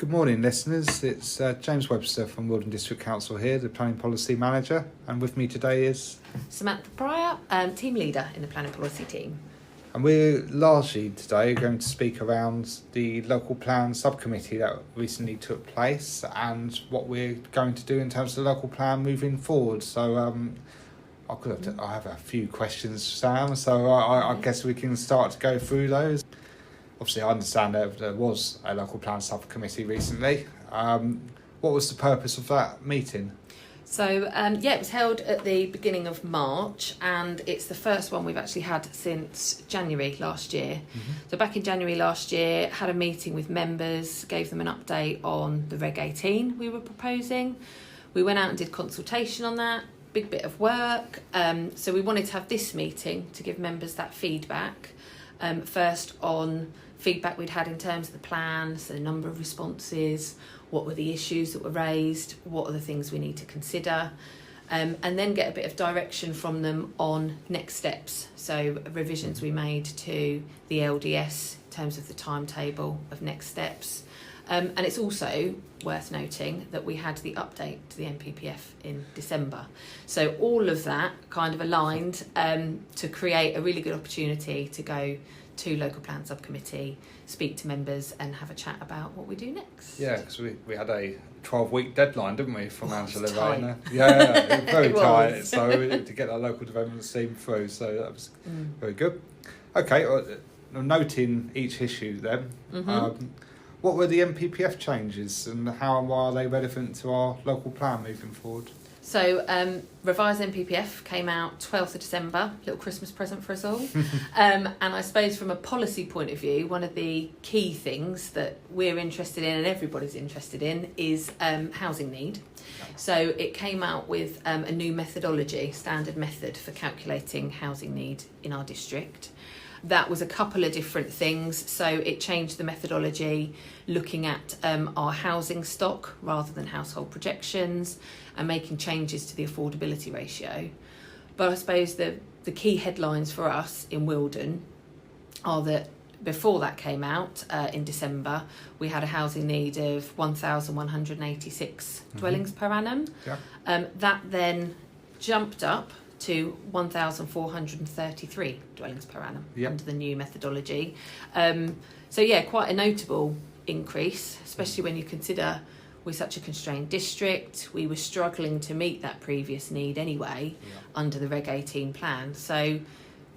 Good morning, listeners. It's James Webster from Wealden District Council here, the Planning Policy Manager, and with me today is Samantha Pryor, Team Leader in the Planning Policy team. And we're largely today going to speak around the local plan subcommittee that recently took place and what we're going to do in terms of the local plan moving forward. So I have a few questions, Sam, so I guess we can start to go through those. Obviously, I understand that there was a local plan subcommittee recently. What was the purpose of that meeting? So, it was held at the beginning of March, and it's the first one we've actually had since January last year. Mm-hmm. So back in January last year, had a meeting with members, gave them an update on the Reg 18 we were proposing. We went out and did consultation on that, big bit of work. So we wanted to have this meeting to give members that feedback. First on feedback we'd had in terms of the plan, so the number of responses, what were the issues that were raised, what are the things we need to consider, and then get a bit of direction from them next steps. So revisions we made to the LDS in terms of the timetable of next steps. And it's also worth noting that we had the update to the NPPF in December. So all of that kind of aligned to create a really good opportunity to go to local plan subcommittee, speak to members and have a chat about what we do next. Yeah, because we had a 12-week deadline, didn't we, from Angela Rayner? Yeah, it was very tight. So to get that local development scheme through, so that was very good. Okay, noting each issue then. Mm-hmm. What were the NPPF changes and how and why are they relevant to our local plan moving forward? So revised NPPF came out 12th of December, little Christmas present for us all. And I suppose from a policy point of view, one of the key things that we're interested in and everybody's interested in is housing need. So it came out with a new methodology, standard method for calculating housing need in our district. That was a couple of different things. So it changed the methodology, looking at our housing stock rather than household projections and making changes to the affordability ratio. But I suppose the key headlines for us in Wealden are that before that came out in December, we had a housing need of 1,186 dwellings per annum. Yeah. That then jumped up to 1,433 dwellings per annum under the new methodology. Quite a notable increase, especially when you consider we're such a constrained district. We were struggling to meet that previous need anyway under the Reg 18 plan. So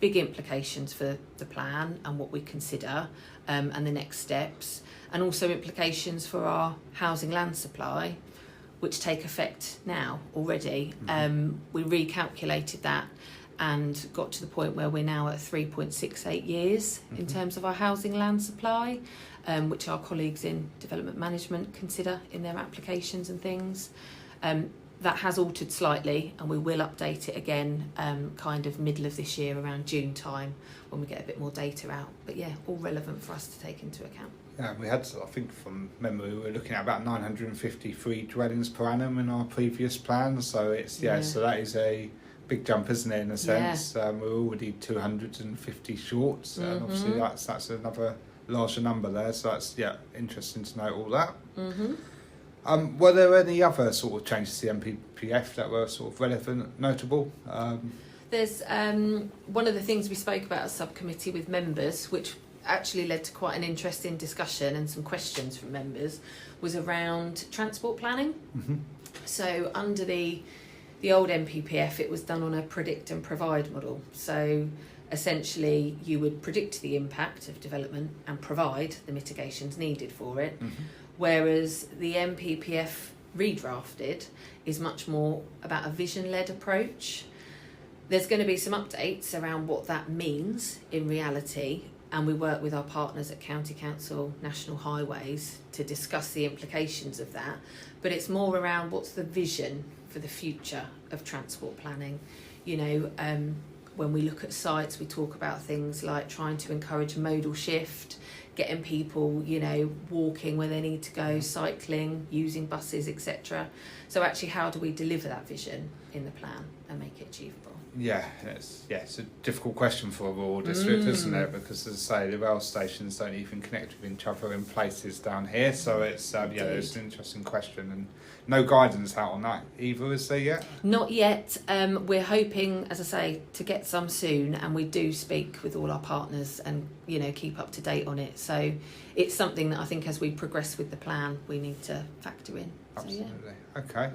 big implications for the plan and what we consider and the next steps, and also implications for our housing land supply, which take effect now already. We recalculated that and got to the point where we're now at 3.68 years in terms of our housing land supply, which our colleagues in development management consider in their applications and things. That has altered slightly and we will update it again kind of middle of this year, around June time, when we get a bit more data out. But yeah, all relevant for us to take into account. Yeah, we had, I think from memory, we were looking at about 953 dwellings per annum in our previous plan. So it's so that is a big jump, isn't it, in a sense? Yeah. We're already 250 short, and obviously that's another larger number there. So that's interesting to note all that. Mm-hmm. Were there any other sort of changes to the NPPF that were sort of relevant, notable? There's one of the things we spoke about as subcommittee with members, which actually led to quite an interesting discussion and some questions from members, was around transport planning. Mm-hmm. So under the old NPPF, it was done on a predict and provide model. So essentially you would predict the impact of development and provide the mitigations needed for it. Mm-hmm. Whereas the NPPF redrafted is much more about a vision-led approach. There's going to be some updates around what that means in reality, and we work with our partners at County Council, National Highways to discuss the implications of that. But it's more around what's the vision for the future of transport planning. You know, when we look at sites, we talk about things like trying to encourage modal shift, getting people, walking where they need to go, cycling, using buses, etc. So actually, how do we deliver that vision in the plan? and make it achievable? Yeah, it's a difficult question for a rural district, isn't it? Because, as I say, the rail stations don't even connect with each other in places down here. So it's it's an interesting question, and no guidance out on that either, is there yet? Not yet. We're hoping, as I say, to get some soon, and we do speak with all our partners and keep up to date on it. So it's something that I think as we progress with the plan, we need to factor in. Absolutely. So, okay.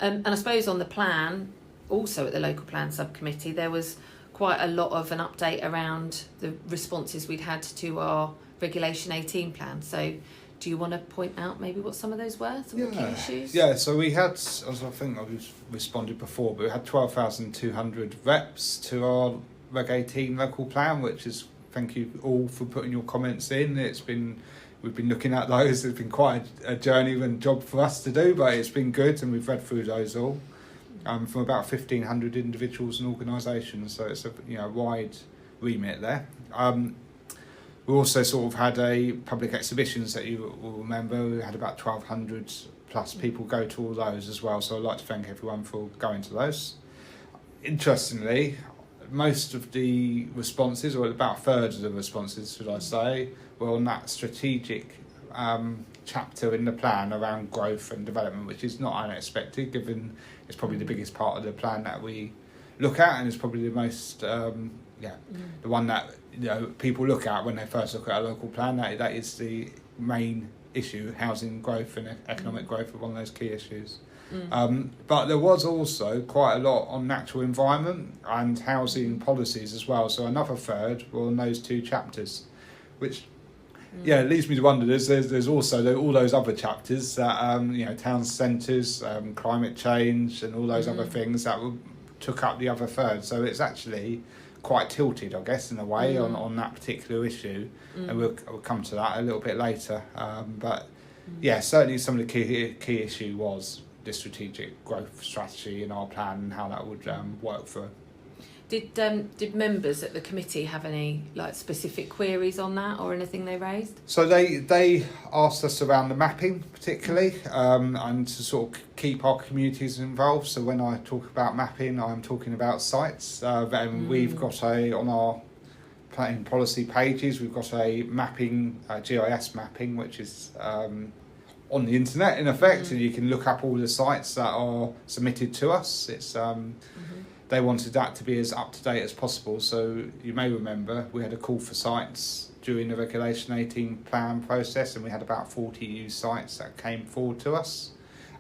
And I suppose on the plan, also at the local plan subcommittee, there was quite a lot of an update around the responses we'd had to our Regulation 18 plan. So do you want to point out maybe what some of those were, some of the key issues? Yeah, so we had, as I think I've responded before, but we had 12,200 reps to our Reg 18 local plan, which is, thank you all for putting your comments in. We've been looking at those. It's been quite a journey and job for us to do, but it's been good, and we've read through those all. From about 1,500 individuals and organisations, so it's a wide remit there. We also sort of had a public exhibitions that you will remember. We had about 1,200 plus people go to all those as well, so I'd like to thank everyone for going to those. Interestingly, most of the responses, or about a third of the responses, should I say, were on that strategic chapter in the plan around growth and development, which is not unexpected, given it's probably the biggest part of the plan that we look at, and it's probably the most the one that people look at when they first look at a local plan. That is the main issue. Housing growth and economic growth are one of those key issues. But there was also quite a lot on natural environment and housing policies as well, so another third were on those two chapters, which it leads me to wonder, there's also all those other chapters that town centres, climate change and all those other things that took up the other third. So it's actually quite tilted, I guess, in a way on that particular issue, and we'll come to that a little bit later. But certainly some of the key issue was the strategic growth strategy in our plan and how that would work for. Did members at the committee have any specific queries on that or anything they raised? So they asked us around the mapping particularly, and to sort of keep our communities involved. So when I talk about mapping, I'm talking about sites. And we've got on our planning policy pages, we've got a mapping, GIS mapping, which is on the internet in effect, and you can look up all the sites that are submitted to us. It's they wanted that to be as up to date as possible. So you may remember we had a call for sites during the Regulation 18 plan process, and we had about 40 new sites that came forward to us,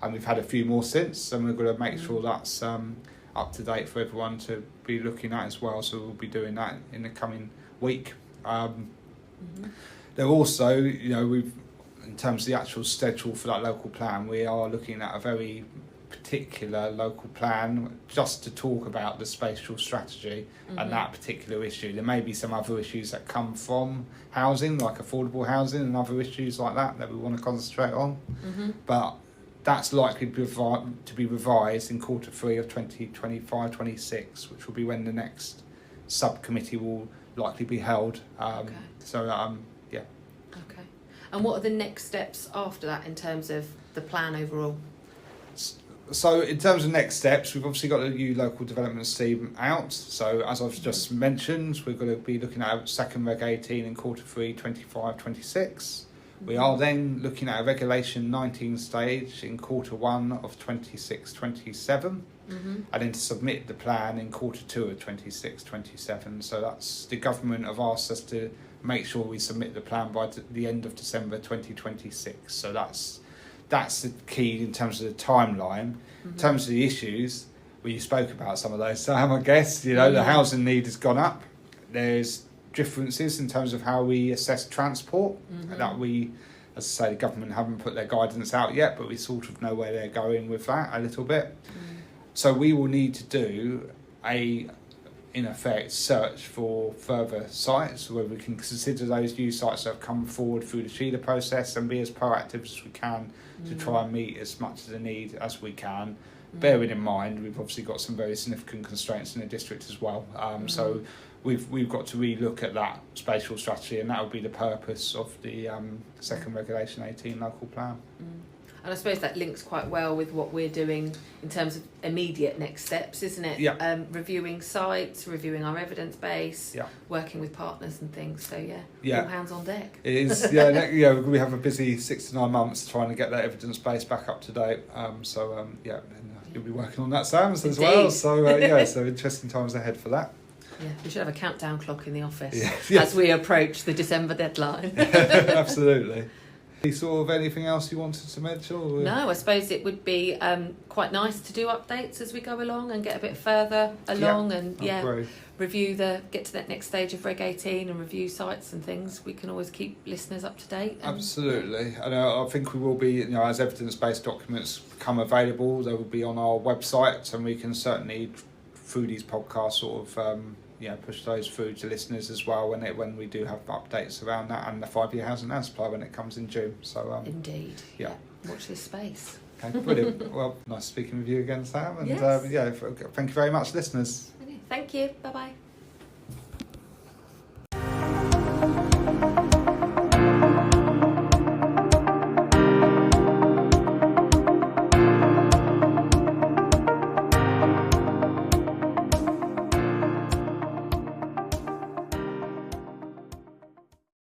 and we've had a few more since, and we're going to make sure that's up to date for everyone to be looking at as well. So we'll be doing that in the coming week. There also, we've, in terms of the actual schedule for that local plan, we are looking at a very particular local plan just to talk about the spatial strategy and that particular issue. There may be some other issues that come from housing, like affordable housing and other issues like that we want to concentrate on. But that's likely to be revised in Q3 of 2025-26, which will be when the next subcommittee will likely be held. Okay. And what are the next steps after that in terms of the plan overall? So in terms of next steps, we've obviously got a new local development scheme out. So as I've just mentioned, we're going to be looking at a second Reg 18 in Q3 25-26. We are then looking at a Regulation 19 stage in Q1 of 26-27, and then to submit the plan in Q2 of 26-27. So that's, the government have asked us to make sure we submit the plan by the end of December 2026. So that's the key in terms of the timeline. In terms of the issues, you spoke about some of those, Sam, I guess. The housing need has gone up. There's differences in terms of how we assess transport, that we, as I say, the government haven't put their guidance out yet, but we sort of know where they're going with that a little bit. So we will need to do in effect, search for further sites where we can consider those new sites that have come forward through the Sheila process and be as proactive as we can to try and meet as much of the need as we can. Bearing in mind, we've obviously got some very significant constraints in the district as well. So we've got to relook at that spatial strategy, and that will be the purpose of the second Regulation 18 local plan. And I suppose that links quite well with what we're doing in terms of immediate next steps, isn't it? Yeah. Reviewing sites, reviewing our evidence base, Yeah. working with partners and things. So all hands on deck. It is. We have a busy 6 to 9 months trying to get that evidence base back up to date. And you'll be working on that, Sam, as well. So so interesting times ahead for that. Yeah, we should have a countdown clock in the office Yeah. as we approach the December deadline. Absolutely. Sort of anything else you wanted to mention? Or? No, I suppose it would be quite nice to do updates as we go along and get a bit further along and get to that next stage of Reg 18 and review sites and things. We can always keep listeners up to date. Absolutely. And I think we will be, as evidence-based documents become available, they will be on our website, and we can certainly, through these podcasts, sort of push those through to listeners as well when we do have updates around that, and the 5-year housing land supply when it comes in June. So indeed. Yeah. Watch this space. Okay, brilliant. Well, nice speaking with you again, Sam, and yes. thank you very much, listeners. Thank you. Bye bye.